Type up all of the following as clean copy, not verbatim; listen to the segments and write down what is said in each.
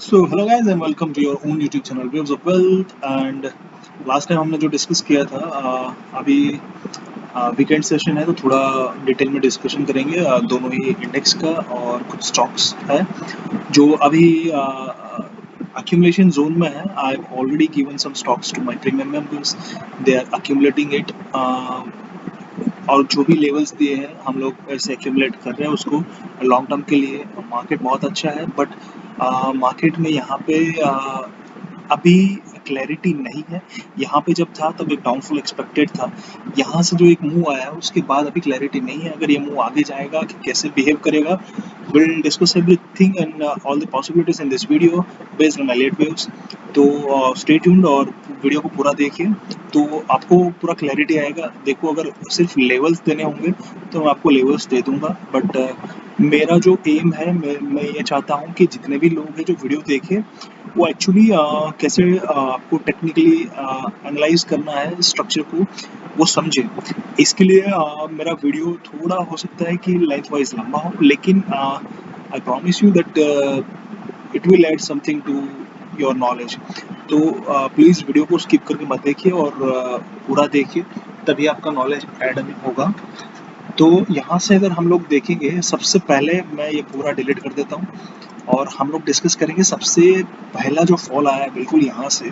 So hello guys and welcome to your own YouTube channel waves of wealth. And last time हमने जो discuss किया था, अभी weekend session है तो थोड़ा डिटेल में डिस्कशन करेंगे। दोनों ही इंडेक्स का और कुछ स्टॉक्स है जो अभी accumulation जोन में है। I have already given some stocks to my premium members, they are accumulating it. और जो भी लेवल्स दिए हैं हम लोग ऐसे एक्यूमुलेट कर रहे हैं उसको लॉन्ग टर्म के लिए। मार्केट बहुत अच्छा है बट मार्केट में यहाँ पे अभी क्लैरिटी नहीं है। यहाँ पे जब था तब एक डाउनफॉल एक्सपेक्टेड था। यहाँ से जो एक मूव आया है उसके बाद अभी क्लैरिटी नहीं है। अगर ये मूव आगे जाएगा कि कैसे बिहेव करेगा, will discuss everything and all the possibilities in this video based on my late waves. तो स्टे ट्यून्ड और वीडियो को पूरा देखिए तो आपको पूरा क्लैरिटी आएगा। देखो, अगर सिर्फ लेवल्स देने होंगे तो मैं आपको लेवल्स दे दूंगा, बट मेरा जो एम है, मैं ये चाहता हूँ कि जितने भी लोग हैं जो वीडियो देखें वो एक्चुअली कैसे आपको टेक्निकली एनालाइज करना है स्ट्रक्चर को, वो समझे। इसके लिए मेरा वीडियो थोड़ा हो सकता है कि लेंथ वाइज लंबा हो, लेकिन I promise you that it will add something to your knowledge. तो प्लीज़ वीडियो को स्किप करके मत देखिए और पूरा देखिए, तभी आपका नॉलेज ऐड होगा। तो यहाँ से अगर हम लोग देखेंगे, सबसे पहले मैं ये पूरा डिलीट कर देता हूँ और हम लोग डिस्कस करेंगे सबसे पहला जो फॉल आया है बिल्कुल यहाँ से,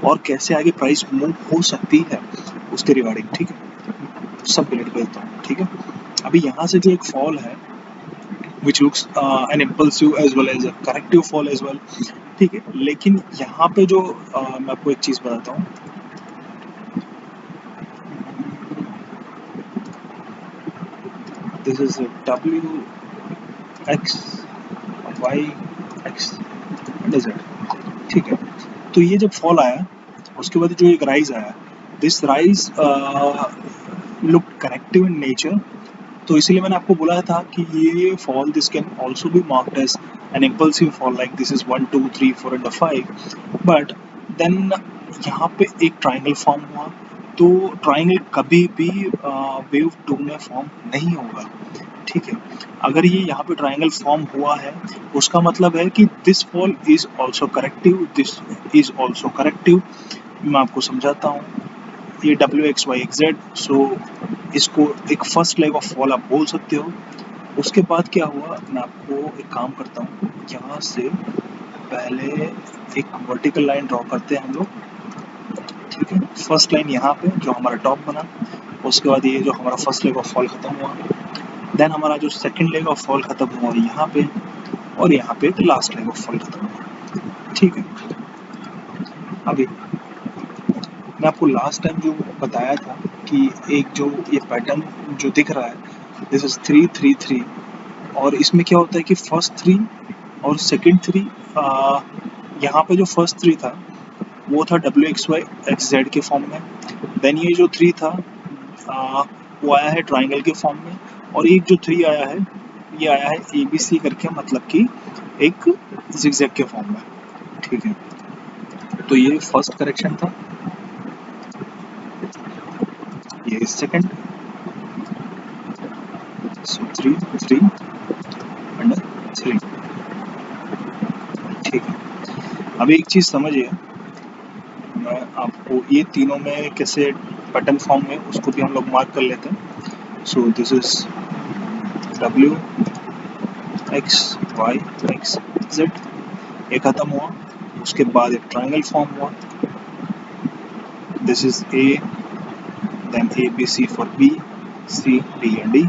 और कैसे आगे प्राइस मूव हो सकती है उसके रिगार्डिंग। ठीक है, सब डिलीट कर देता हूँ। ठीक है, अभी यहाँ से जो एक फॉल है which looks an impulsive as well as corrective fall as well. ठीक है, लेकिन यहाँ पे जो मैं आपको एक चीज़ बताता हूँ। This is W X Y X Z. ठीक है, तो ये जब फॉल आया उसके बाद जो एक राइज आया, this rise look corrective in nature. तो इसीलिए मैंने आपको बोला था कि ये fall this can also be marked as an impulsive fall, like this is 1 2 3 4 and 5। But then यहाँ पे एक ट्राइंगल फॉर्म हुआ। तो ट्राइंगल कभी भी वेव 2 में फॉर्म नहीं होगा। ठीक है, अगर ये यहाँ पे ट्राइंगल फॉर्म हुआ है उसका मतलब है कि this fall is also corrective, this is also corrective. मैं आपको समझाता हूँ। ये W X Y X Z, so इसको एक फर्स्ट लेग ऑफ फॉल आप बोल सकते हो। उसके बाद क्या हुआ, मैं आपको एक काम करता हूँ, यहाँ से पहले एक वर्टिकल लाइन ड्रॉ करते हैं हम लोग। ठीक है, फर्स्ट लाइन यहाँ पे जो हमारा टॉप बना, उसके बाद ये जो हमारा फर्स्ट लेग ऑफ फॉल खत्म हुआ, देन हमारा जो सेकंड लेग ऑफ फॉल खत्म हुआ यहाँ पे, और यहाँ पे लास्ट लेग ऑफ फॉल खत्म हुआ। ठीक है, अभी मैं आपको लास्ट टाइम जो बताया था कि एक जो ये पैटर्न जो दिख रहा है, दिस इज 3 3 3, और इसमें क्या होता है कि फर्स्ट 3 और सेकंड 3, यहाँ पे जो फर्स्ट 3 था वो था W X Y X Z के फॉर्म में। देन ये जो 3 था वो आया है ट्राइंगल के फॉर्म में, और एक जो 3 आया है ये आया है ए बी सी करके, मतलब कि एक जिगजैग के फॉर्म में। ठीक है, तो ये फर्स्ट करेक्शन था, ये सेकंड, सो 3 3 एंड 3। ठीक है, अभी एक चीज़ समझिए, मैं आपको ये तीनों में कैसे पैटर्न फॉर्म में उसको भी हम लोग मार्क कर लेते हैं। So this is W X Y X Z, ये खत्म हुआ। उसके बाद एक ट्राइंगल फॉर्म हुआ, this is A, then A B C for B, C D and D.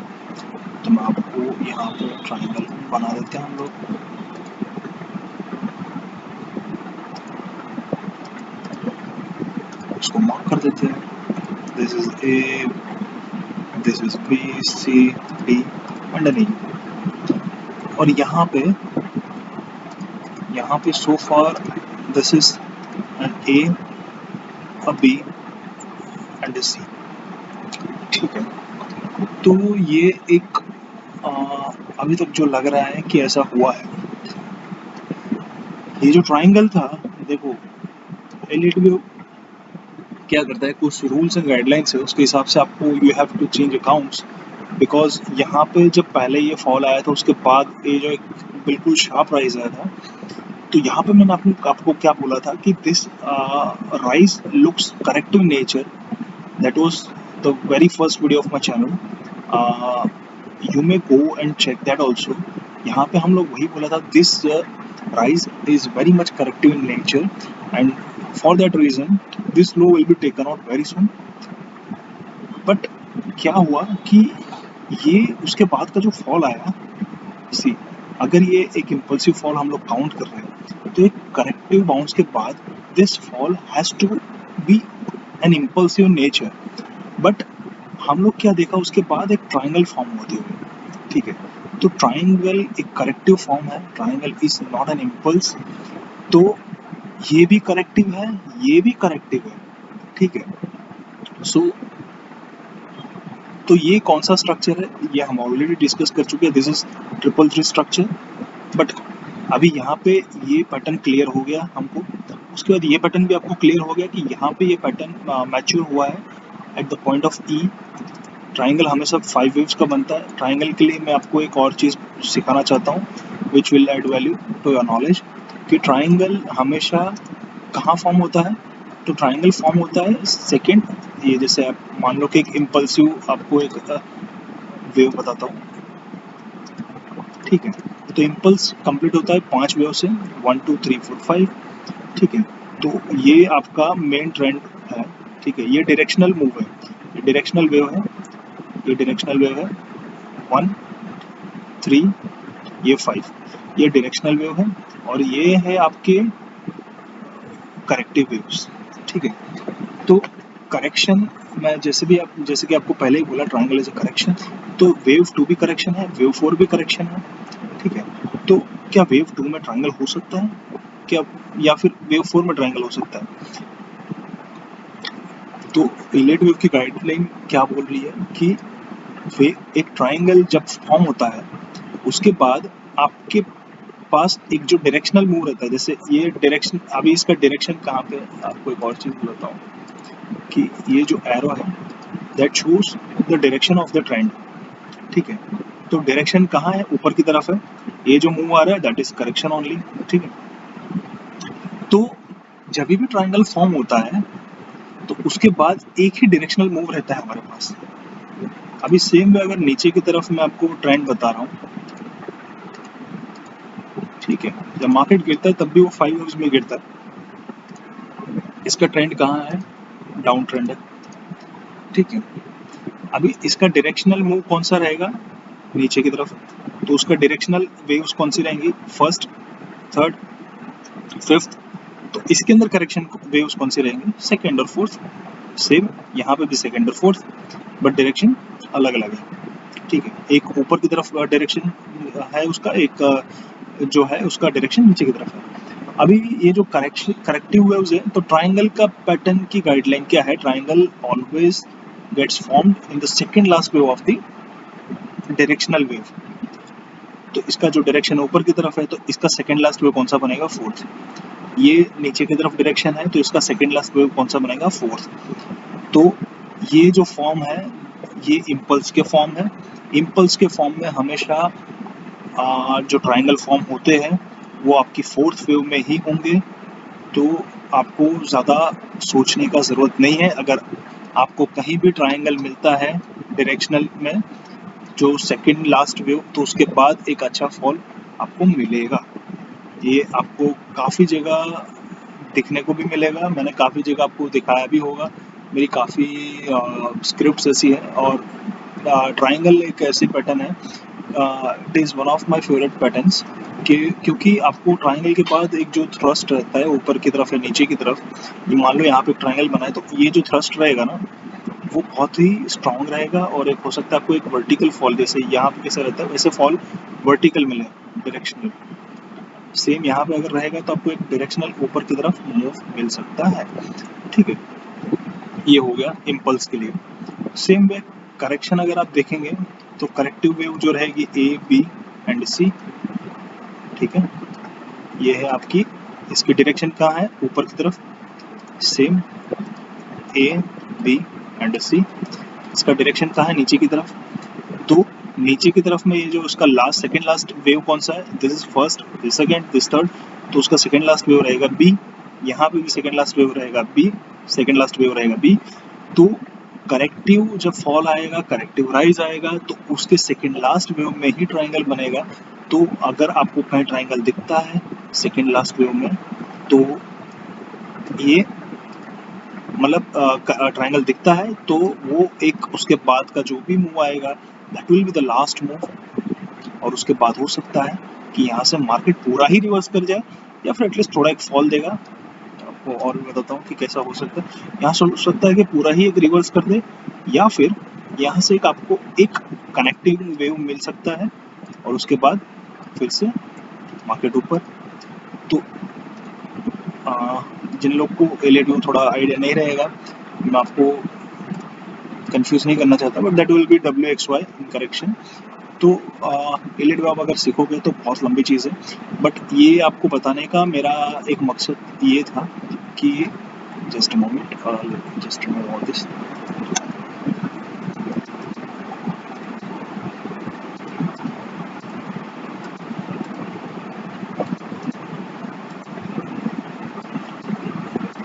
तो मैं आपको यहाँ पे ट्राइंगल बना देते हैं हम लोग। उसको मार्क कर देते हैं, this is A, this is B C D and D. और यहाँ पे so far this is an A, A B and a C. ठीक है, तो ये एक अभी तक जो लग रहा है कि ऐसा हुआ है। ये जो ट्राइंगल था, देखो एलईडी क्या करता है, कुछ रूल्स एंड गाइडलाइंस है, उसके हिसाब से आपको you have to change accounts. Because यहाँ पे जब पहले ये फॉल आया था उसके बाद ये जो एक बिल्कुल शार्प राइज आया था, तो यहाँ पे मैंने आपको क्या बोला था कि this rise looks correct in nature. That was the very first video of my channel. You may go and check that also. यहाँ पे हम लोग वही बोला था, this rise is very much corrective in nature, and for that reason this low will be taken out very soon. But क्या हुआ कि ये उसके बाद का जो फॉल आया, सी अगर ये एक इम्पल्सिव फॉल हम लोग काउंट कर रहे हैं तो एक करेक्टिव बाउंस के बाद this fall has to be an impulsive nature. But हम लोग क्या देखा उसके बाद, एक ट्राइंगल फॉर्म होते हुए. ठीक है, तो ट्राइंगल एक करेक्टिव फॉर्म है, triangle is not an impulse. तो ये भी करेक्टिव है, ये भी करेक्टिव है. ठीक है, सो तो ये कौन सा स्ट्रक्चर है, ये हम ऑलरेडी डिस्कस कर चुके हैं. This is 333 structure. बट अभी यहाँ पे ये पैटर्न क्लियर हो गया हमको. उसके बाद ये पैटर्न भी आपको क्लियर हो गया कि यहाँ पे ये पैटर्न मैच्योर हुआ है at the point of E. Triangle हमेशा 5 वेव्स का बनता है. ट्राइंगल के लिए मैं आपको एक और चीज़ सिखाना चाहता हूँ which will add value to your knowledge, कि ट्राइंगल हमेशा कहाँ फॉर्म होता है. तो ट्राइंगल फॉर्म होता है सेकेंड, ये जैसे आप मान लो कि एक इम्पल्सिव आपको एक वेव बताता हूँ. ठीक है, तो इम्पल्स कंप्लीट होता है 5 वेव से, 1 2 3 4 5. ठीक है, तो ये आपका मेन ट्रेंड है. ठीक है, ये डायरेक्शनल मूव है, ये डायरेक्शनल वेव है, ये डायरेक्शनल वेव है 1 3, ये 5, ये डायरेक्शनल वेव है, और ये है आपके करेक्टिव वेव्स. ठीक है, तो करेक्शन मैं जैसे कि आपको पहले ही बोला, ट्राइंगल इज अ करेक्शन. तो वेव 2 भी करेक्शन है, वेव 4 भी करेक्शन है. ठीक है, तो क्या वेव 2 में ट्राइंगल हो सकता है क्या, या फिर वेव 4 में ट्राइंगल हो सकता है? तो रिलेट वेव की गाइडलाइन क्या बोल रही है कि एक ट्राइंगल जब फॉर्म होता है उसके बाद आपके पास एक जो डायरेक्शनल मूव रहता है, जैसे ये डायरेक्शन, अभी इसका डायरेक्शन कहाँ पे, आपको एक और चीज बताता हूँ कि ये जो एरो है that shows the direction of the trend. ठीक है, तो डायरेक्शन कहाँ है, ऊपर की तरफ है. ये जो मूव आ रहा है दैट इज करेक्शन ओनली. ठीक है, तो जब भी ट्राइंगल फॉर्म होता है तो उसके बाद एक ही डायरेक्शनल मूव रहता है हमारे पास. अभी सेम वे अगर नीचे की तरफ मैं आपको ट्रेंड बता रहा हूँ. ठीक है, जब मार्केट गिरता है तब भी वो 5 वेव्स में गिरता है. इसका ट्रेंड कहाँ है, डाउन ट्रेंड है. ठीक है, अभी इसका डायरेक्शनल मूव कौन सा रहेगा, नीचे की तरफ. तो उसका डायरेक्शनल वेव्स कौन सी रहेंगी, फर्स्ट, थर्ड, फिफ्थ. तो इसके अंदर करेक्शन वेव्स कौन सी रहेंगी, सेकेंड और फोर्थ. सेम यहाँ पे भी सेकेंड और फोर्थ, बट डायरेक्शन अलग अलग है. ठीक है, एक ऊपर की तरफ डायरेक्शन है उसका, एक जो है उसका डायरेक्शन नीचे की तरफ है. अभी ये जो करेक्टिव वेव्स है, तो ट्राइंगल का पैटर्न की गाइडलाइन क्या है, triangle always gets formed in the second last wave of the directional wave. तो इसका जो डायरेक्शन ऊपर की तरफ है तो इसका सेकेंड लास्ट वेव कौन सा बनेगा, फोर्थ. ये नीचे की तरफ डायरेक्शन है तो इसका सेकेंड लास्ट वेव कौन सा बनेगा, फोर्थ. तो ये जो फॉर्म है ये इम्पल्स के फॉर्म है. इम्पल्स के फॉर्म में हमेशा जो ट्राइंगल फॉर्म होते हैं वो आपकी फोर्थ वेव में ही होंगे. तो आपको ज़्यादा सोचने का ज़रूरत नहीं है. अगर आपको कहीं भी ट्राइंगल मिलता है डायरेक्शनल में जो सेकेंड लास्ट वेव, तो उसके बाद एक अच्छा फॉल आपको मिलेगा. ये आपको काफ़ी जगह दिखने को भी मिलेगा, मैंने काफ़ी जगह आपको दिखाया भी होगा. मेरी काफ़ी स्क्रिप्ट्स ऐसी है, और ट्राइंगल एक ऐसी पैटर्न है, it is one of my favourite patterns, क्योंकि आपको ट्राइंगल के बाद एक जो थ्रस्ट रहता है ऊपर की तरफ या नीचे की तरफ, मान लो यहाँ पे ट्राइंगल बना है तो ये जो थ्रस्ट रहेगा ना वो बहुत ही स्ट्रांग रहेगा, और एक हो सकता है आपको एक वर्टिकल फॉल, जैसे यहाँ पे कैसा रहता है वैसे फॉल वर्टिकल मिले, डायरेक्शनल. सेम यहाँ पे अगर रहेगा तो आपको एक डायरेक्शनल ऊपर की तरफ मूव मिल सकता है. ठीक है, ये हो गया इम्पल्स के लिए. सेम वे करेक्शन अगर आप देखेंगे तो करेक्टिव वेव जो रहेगी ए बी एंड सी. ठीक है, ये है आपकी, इसकी डायरेक्शन कहाँ है, ऊपर की तरफ. सेम ए बी एंड सी, इसका डायरेक्शन कहाँ है, नीचे की तरफ. तो नीचे की तरफ में ये जो उसका लास्ट सेकंड लास्ट वेव कौन सा है, this is first, this second, this third, तो उसका सेकंड लास्ट वेव रहेगा बी। यहाँ पे भी सेकंड लास्ट वेव रहेगा बी, सेकंड लास्ट वेव रहेगा बी। तो करेक्टिव जब फॉल आएगा, करेक्टिव राइज आएगा, तो उसके सेकंड लास्ट वेव में ही ट्रायंगल बनेगा। तो अगर आपको कहीं ट्रायंगल दिखता है सेकंड लास्ट वेव में, तो ये मतलब ट्रायंगल दिखता है, तो वो एक उसके बाद का जो भी मूव आएगा that will be the last move. और उसके बाद हो सकता है कि यहाँ से मार्केट पूरा ही रिवर्स कर जाए, या फिर एटलीस्ट थोड़ा एक फॉल देगा। आपको और भी बताता हूँ कि कैसा हो सकता है। यहाँ से हो सकता है कि पूरा ही एक रिवर्स कर दे, या फिर यहाँ से एक आपको एक कनेक्टिंग वेव मिल सकता है, और उसके बाद फिर से मार्केट ऊपर। तो जिन लोग को एलईडी में थोड़ा आइडिया नहीं रहेगा, मैं आपको कंफ्यूज नहीं करना चाहता, but that will B WXY in correction. तो एलईडी आप अगर सीखोगे तो बहुत लंबी चीज़ है, बट ये आपको बताने का मेरा एक मकसद ये था कि just moment, just move all this.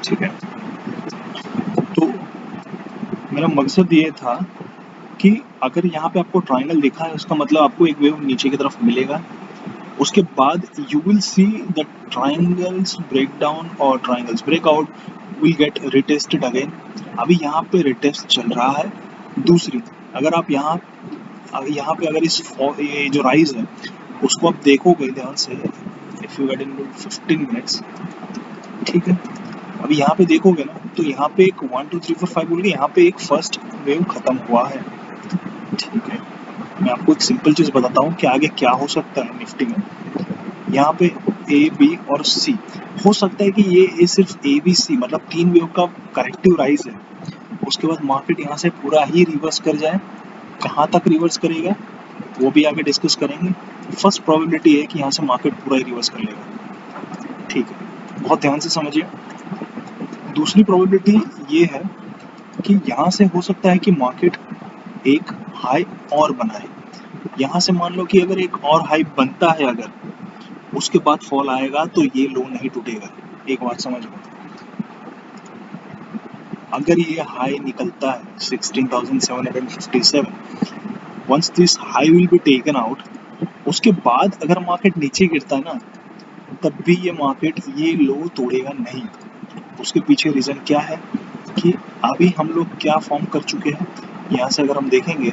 ठीक है, तो मेरा मकसद ये था कि अगर यहाँ पे आपको ट्रायंगल दिखा है, उसका मतलब आपको एक वेव नीचे की तरफ मिलेगा। उसके बाद you will see the triangles break down और triangles breakout will get retested again. अभी यहाँ पे रिटेस्ट चल रहा है। दूसरी, अगर आप यहाँ पे अगर ये जो राइज है उसको आप देखोगे ध्यान से, if you get in 15 minutes, ठीक है, अभी यहाँ पे देखोगे ना, तो यहाँ पे एक 1 2 3 4 5 बोल के यहाँ पे एक फर्स्ट वेव खत्म हुआ है। ठीक है, मैं आपको एक सिंपल चीज बताता हूँ कि आगे क्या हो सकता है निफ्टी में। यहाँ पे ए बी और सी, हो सकता है कि ये सिर्फ ए बी सी मतलब 3 वेव का करेक्टिव राइज है। उसके बाद मार्केट यहाँ से पूरा ही रिवर्स कर जाए। कहाँ तक रिवर्स करेगा वो भी आगे डिस्कस करेंगे। फर्स्ट प्रोबेबिलिटी है कि यहाँ से मार्केट पूरा ही रिवर्स कर लेगा। ठीक है, बहुत ध्यान से समझिए। दूसरी प्रोबेबिलिटी ये है कि यहाँ से हो सकता है कि मार्केट एक हाई और बनाए। यहाँ से मान लो कि अगर एक और हाई बनता है, अगर उसके बाद फॉल आएगा, तो ये लो नहीं टूटेगा। एक बात समझ लो, अगर ये हाई निकलता है 16,757, once this high will be taken out, उसके बाद अगर मार्केट नीचे गिरता है ना, तब भी ये मार्केट ये लो तोड़ेगा नहीं। उसके पीछे रीजन क्या है कि अभी हम लोग क्या फॉर्म कर चुके हैं। यहाँ से अगर हम देखेंगे,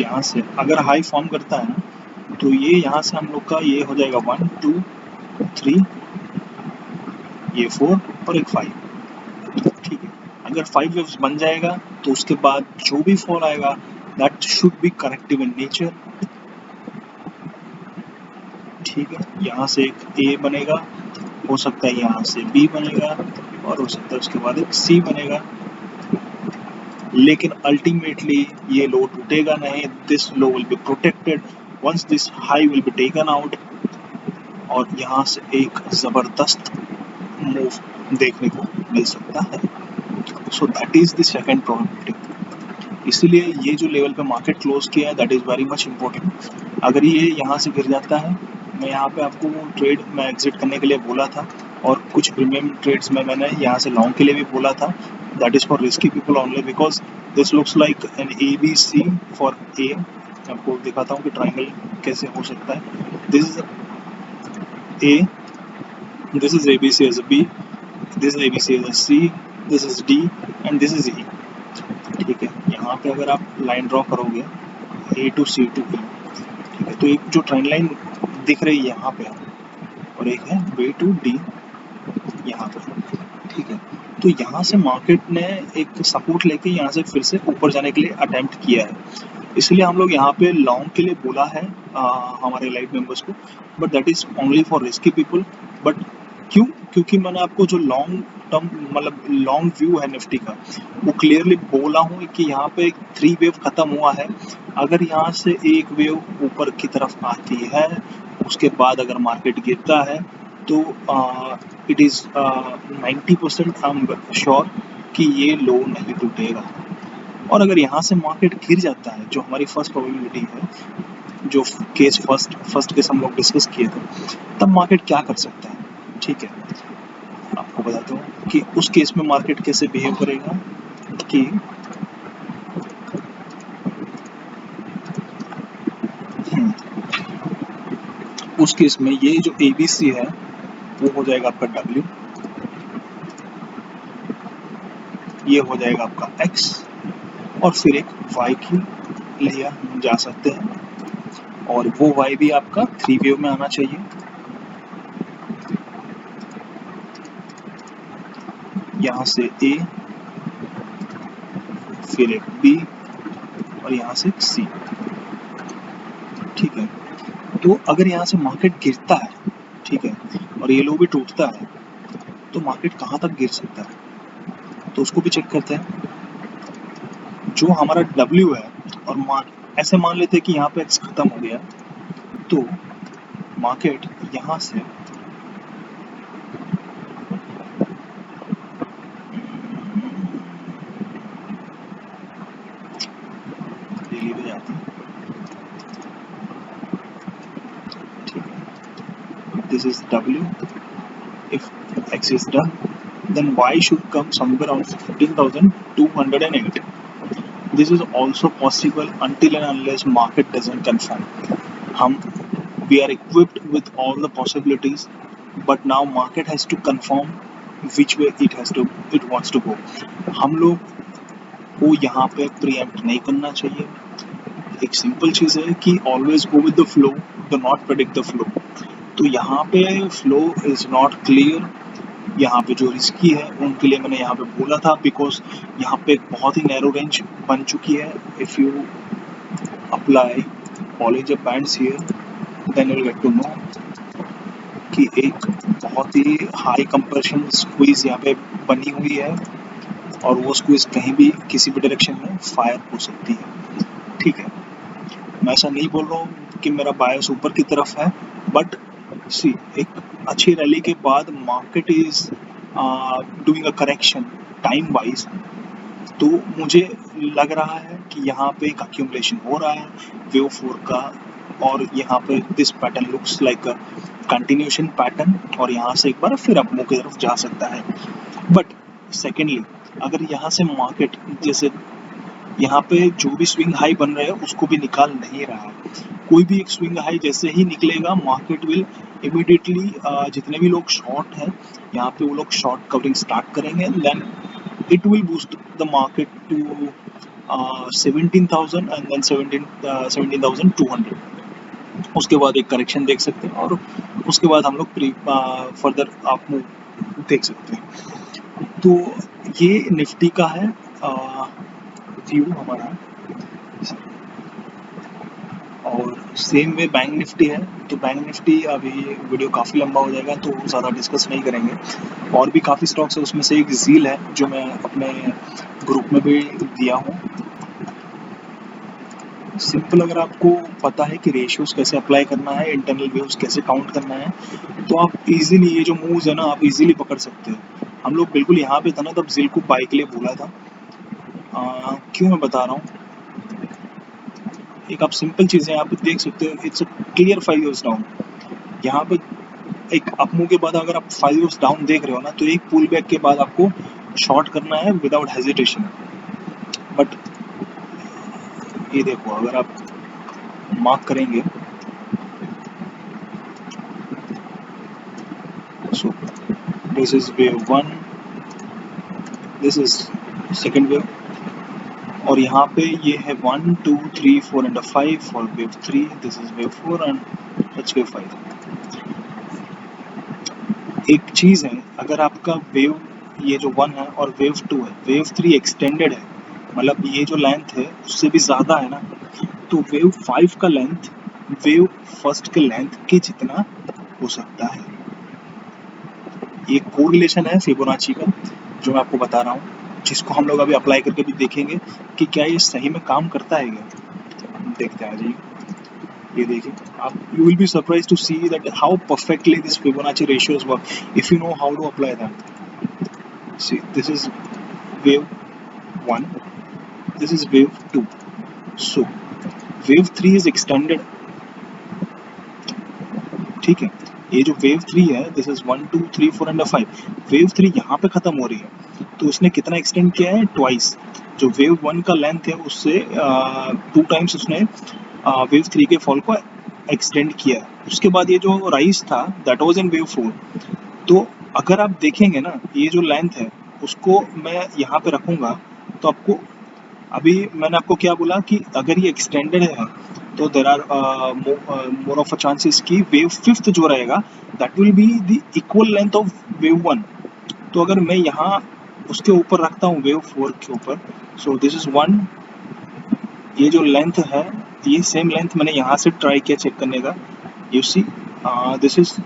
यहाँ से अगर हाई फॉर्म करता है ना, तो ये यहाँ से हम लोग का ये हो जाएगा 1 2 3, ये 4 और एक 5। ठीक है, अगर 5 वेव्स बन जाएगा, तो उसके बाद जो भी फॉल आएगा that should be corrective in nature. ठीक है, यहाँ से एक ए बनेगा, हो सकता है यहाँ से बी बनेगा, और हो सकता है उसके बाद एक सी बनेगा। लेकिन अल्टीमेटली ये लो टूटेगा नहीं। This low will be protected once this high will be taken out, और यहाँ से एक जबरदस्त मूव देखने को मिल सकता है। So that is the second probability. इसीलिए ये जो लेवल पे मार्केट क्लोज किया है that is very much important. अगर ये यहाँ से गिर जाता है, मैं यहाँ पे आपको ट्रेड में एग्जिट करने के लिए बोला था, और कुछ प्रीमियम ट्रेड्स में मैंने यहाँ से लॉन्ग के लिए भी बोला था। That is for risky people only, because this looks like an ABC for a. आपको दिखाता हूँ कि ट्राइंगल कैसे हो सकता है। This is A, this is ABC as a B, this is ABC as a C, this is D and this is E। ठीक है, यहाँ पे अगर आप लाइन ड्रॉ करोगे A to C to E, ठीक है, तो एक जो ट्रेंड लाइन दिख रही है यहाँ पे, और एक है B to D यहाँ पे। ठीक है, तो यहाँ से मार्केट ने एक सपोर्ट लेके यहाँ से फिर से ऊपर जाने के लिए अटेम्प्ट किया है। इसलिए हम लोग यहाँ पे लॉन्ग के लिए बोला है हमारे लाइव मेंबर्स को, but that is only for risky people. But क्यों? क्योंकि मैंने आपको जो लॉन्ग टर्म मतलब लॉन्ग व्यू है निफ्टी का, वो क्लियरली बोला हूँ कि यहाँ पे 3 वेव खत्म हुआ है। अगर यहाँ से एक वेव ऊपर की तरफ आती है, उसके बाद अगर मार्केट गिरता है, तो it is 90% I am sure कि ये लो नहीं टूटेगा। और अगर यहाँ से मार्केट गिर जाता है, जो हमारी फर्स्ट प्रोबेबिलिटी है, जो केस फर्स्ट केस हम लोग डिस्कस किए थे, तब मार्केट क्या कर सकता है। ठीक है, आपको बताता हूँ कि उस केस में मार्केट कैसे बिहेव करेगा कि उस केस में ये जो ABC है वो हो जाएगा आपका W, ये हो जाएगा आपका X, और फिर एक Y की लिया जा सकते हैं, और वो Y भी आपका 3 वेव में आना चाहिए। यहाँ से A, फिर एक B, और यहाँ से C। ठीक है, तो अगर यहाँ से मार्केट गिरता है, ठीक है, और ये लो भी टूटता है, तो मार्केट कहाँ तक गिर सकता है, तो उसको भी चेक करते हैं। जो हमारा W है, और ऐसे मान लेते हैं कि यहाँ पे X खत्म हो गया, तो मार्केट यहाँ से डेली पे जाती है। ठीक है, this is W, if X is done, then Y should come somewhere around 15,208. This is also possible until and unless market doesn't confirm. We are equipped with all the possibilities, but now market has to confirm which way it wants to go. हम लोग को यहाँ पे pre-empt नहीं करना चाहिए। एक simple चीज़ है कि always go with the flow, do not predict the flow. तो यहाँ पे फ्लो इज नॉट क्लियर, यहाँ पे जो रिस्की है उनके लिए मैंने यहाँ पे बोला था, बिकॉज यहाँ पे एक बहुत ही नैरो रेंज बन चुकी है। If you apply polish the bands here then you will get to know कि एक बहुत ही हाई कंप्रेशन स्क्वीज यहाँ पे बनी हुई है, और वो स्क्वीज कहीं भी किसी भी डायरेक्शन में फायर हो सकती है। ठीक है, मैं ऐसा नहीं बोल रहा हूँ कि मेरा बायस ऊपर की तरफ है, बट सी एक अच्छी रैली के बाद market is doing a correction time wise, तो मुझे लग रहा है कि यहाँ पे एक अक्यूमुलेशन हो रहा है वेव 4 का, और यहाँ पे this pattern looks like a continuation pattern, और यहाँ से एक बार फिर अप मूव की तरफ जा सकता है। बट सेकेंडली, अगर यहाँ से मार्केट जैसे यहाँ पे जो भी स्विंग हाई बन रहा है उसको भी निकाल नहीं रहा है, कोई भी एक स्विंग हाई जैसे ही निकलेगा मार्केट विल इमीडिएटली, जितने भी लोग शॉर्ट हैं यहाँ पे वो लोग शॉर्ट कवरिंग स्टार्ट करेंगे, then it will boost the market to 17,000 and then 17,200। उसके बाद एक करेक्शन देख सकते हैं, और उसके बाद हम लोग फर्दर आप मूव देख सकते हैं। तो ये निफ्टी का है व्यू हमारा, और सेम वे बैंक निफ्टी है। तो बैंक निफ्टी अभी वीडियो काफ़ी लंबा हो जाएगा तो ज़्यादा डिस्कस नहीं करेंगे, और भी काफ़ी स्टॉक्स है, उसमें से एक ज़ील है जो मैं अपने ग्रुप में भी दिया हूँ। सिंपल, अगर आपको पता है कि रेशियोज कैसे अप्लाई करना है, इंटरनल वेव्स कैसे काउंट करना है, तो आप इजीली ये जो मूव्स है ना आप इजीली पकड़ सकते हो। हम लोग बिल्कुल यहाँ पे था ना तब ज़ील को बाई के लिए बोला था। क्यों मैं बता रहा हूँ, एक आप सिंपल चीज़ें यहाँ पे देख सकते हो, it's a clear 5 years down. यहाँ पे एक अप मूव के बाद अगर आप 5 इयर्स डाउन देख रहे हो ना, तो एक पुल बैक के बाद आपको शॉर्ट करना है विदाउट हेजिटेशन। बट ये देखो, अगर आप मार्क करेंगे, सो this is wave 1, this is second wave, और यहाँ पे ये है 1 2 3 4 and 5 for wave 3, this is wave 4 and it's wave 5। एक चीज़ है, अगर आपका वेव ये जो 1 है और वेव 2 है, वेव 3 एक्सटेंडेड है, मतलब ये जो लेंथ है उससे भी ज़्यादा है ना, तो वेव 5 का लेंथ वेव फर्स्ट के लेंथ के जितना हो सकता है। ये कोरिलेशन है फिबोनाची का जो मैं आपको बता रहा हूँ, जिसको हम लोग अभी अप्लाई करके भी देखेंगे कि क्या ये सही में काम करता है क्या। देखते हैं जी। ये देखिए आप, you will be surprise to see that how perfectly this Fibonacci ratios work if you know how to apply that. See this is wave 1, this is wave 2. So wave 3 is extended. ठीक है, ये जो wave 3 है, this is 1 2 3 4 and 5. Wave 3 यहाँ पे खत्म हो रही है, तो उसने कितना एक्सटेंड किया है? ट्वाइस. जो वेव 1 का लेंथ है उससे 2 टाइम्स उसने वेव 3 के फॉल को एक्सटेंड किया है. उसके बाद ये जो राइज था दैट वाज इन वेव 4. तो अगर आप देखेंगे ना, ये जो लेंथ है उसको मैं यहाँ पे रखूंगा, तो आपको, अभी मैंने आपको क्या बोला कि अगर ये एक्सटेंडेड है तो there are more of a chances कि वेव 5th जो रहेगा that will be the equal length of wave 1. तो अगर मैं यहाँ उसके ऊपर रखता हूँ वेव 4 के ऊपर, सो दिस इज 1, ये जो लेंथ है ये सेम लेंथ मैंने यहाँ से ट्राई किया चेक करने का. You see this is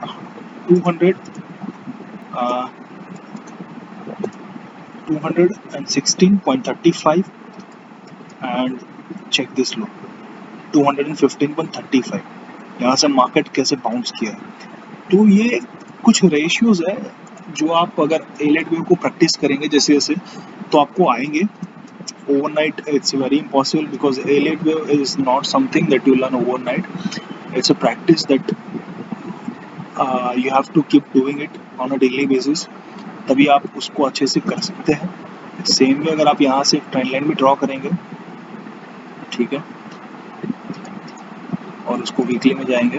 200 216.35 and check this low 215.35. यहाँ से मार्केट कैसे बाउंस किया है. तो ये कुछ रेशियोज है जो आप अगर एलेट वेव को प्रैक्टिस करेंगे जैसे जैसे, तो आपको आएंगे. Overnight it's very impossible because Elliott wave is not something that you learn overnight. It's a practice that you have to keep doing it on a daily basis, तभी आप उसको अच्छे से कर सकते हैं. सेम वे अगर आप यहाँ से ट्रेंड लाइन भी ड्रॉ करेंगे, ठीक है, और उसको वीकली में जाएंगे,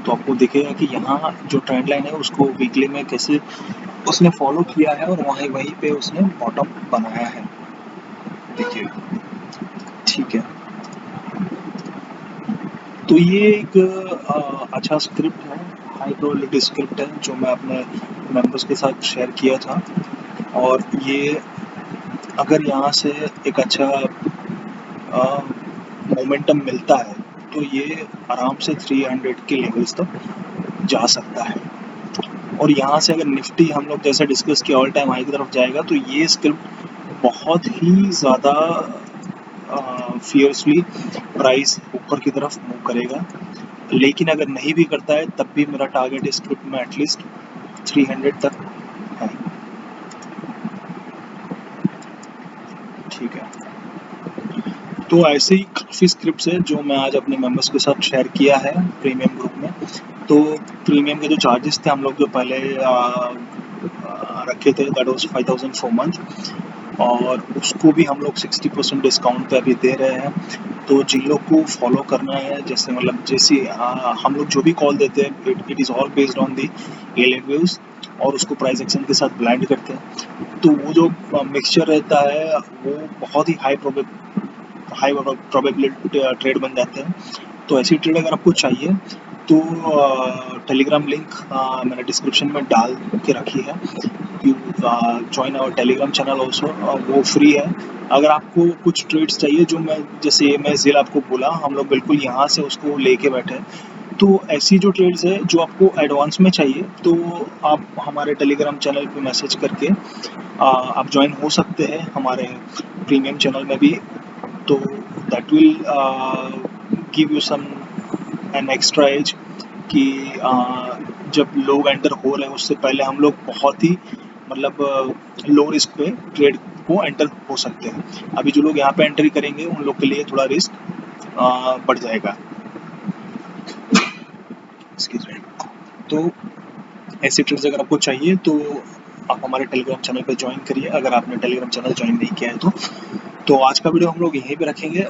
तो आपको दिखेगा कि यहाँ जो ट्रेंड लाइन है उसको वीकली में कैसे उसने फॉलो किया है और वहीं पे उसने बॉटम बनाया है. देखिए, ठीक है. तो ये एक अच्छा स्क्रिप्ट है, हाई प्रोबेबिलिटी स्क्रिप्ट है जो मैं अपने मेंबर्स के साथ शेयर किया था. और ये अगर यहाँ से एक अच्छा मोमेंटम मिलता है तो ये आराम से 300 के लेवल्स तक जा सकता है. और यहाँ से अगर निफ्टी हम लोग जैसे डिस्कस किया ऑल टाइम हाई की तरफ जाएगा, तो ये स्क्रिप्ट बहुत ही ज़्यादा फियर्सली प्राइस ऊपर की तरफ मूव करेगा. लेकिन अगर नहीं भी करता है तब भी मेरा टारगेट इस स्क्रिप्ट में एटलीस्ट 300 तक है. ठीक है, तो ऐसे ही काफ़ी स्क्रिप्ट्स है जो मैं आज अपने मेंबर्स के साथ शेयर किया है प्रीमियम ग्रुप में. तो प्रीमियम के जो चार्जेस थे हम लोग जो पहले रखे थे दैट वाज 5000 फॉर मंथ, और उसको भी हम लोग 60% डिस्काउंट पे अभी दे रहे हैं. तो जिन लोग को फॉलो करना है, जैसे मतलब जैसे हम लोग जो भी कॉल देते हैं it is all based on the AILET waves, और उसको प्राइस एक्शन के साथ ब्लेंड करते हैं. तो वो जो मिक्सचर रहता है वो बहुत ही हाई प्रोबेबिलिटी ट्रेड बन जाते हैं. तो ऐसी ट्रेड अगर आपको चाहिए तो टेलीग्राम लिंक मैंने डिस्क्रिप्शन में डाल के रखी है. You join our Telegram channel also, वो फ्री है. अगर आपको कुछ ट्रेड्स चाहिए जो जैसे मैं ज़ेल आपको बोला, हम लोग बिल्कुल यहाँ से उसको लेके बैठे हैं. तो ऐसी जो ट्रेड्स है जो आपको एडवांस में चाहिए तो आप हमारे टेलीग्राम चैनल पे मैसेज करके आप ज्वाइन हो सकते हैं हमारे प्रीमियम चैनल में भी. तो that will give you some an extra edge कि जब लोग एंटर हो रहे हैं उससे पहले हम लोग बहुत ही मतलब लो रिस्क पे ट्रेड को एंटर हो सकते हैं. अभी जो लोग यहाँ पे एंट्री करेंगे उन लोग के लिए थोड़ा रिस्क बढ़ जाएगा. तो ऐसी ट्रेड्स अगर आपको चाहिए तो आप हमारे टेलीग्राम चैनल पे ज्वाइन करिए, अगर आपने टेलीग्राम चैनल ज्वाइन नहीं किया है तो आज का वीडियो हम लोग यहीं पे रखेंगे.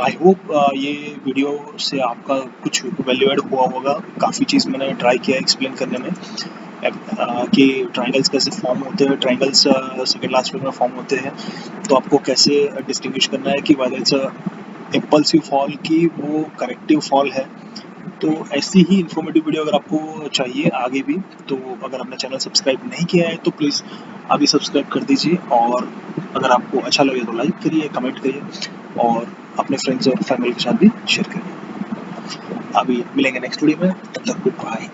आई होप ये वीडियो से आपका कुछ वैल्यू एड हुआ होगा. काफ़ी चीज़ मैंने ट्राई किया एक्सप्लेन करने में कि ट्रायंगल्स कैसे फॉर्म होते हैं, ट्रायंगल्स सेकेंड लास्ट वीक में फॉर्म होते हैं, तो आपको कैसे डिस्टिंग्विश करना है कि वेदर इट्स इम्पल्सिव फॉल की वो करेक्टिव फॉल है. तो ऐसी ही इन्फॉर्मेटिव वीडियो अगर आपको चाहिए आगे भी, तो अगर आपने चैनल सब्सक्राइब नहीं किया है तो प्लीज़ अभी सब्सक्राइब कर दीजिए. और अगर आपको अच्छा लगे तो लाइक करिए, कमेंट करिए और अपने फ्रेंड्स और फैमिली के साथ भी शेयर करिए. अभी मिलेंगे नेक्स्ट वीडियो में, तब तक गुड बाय.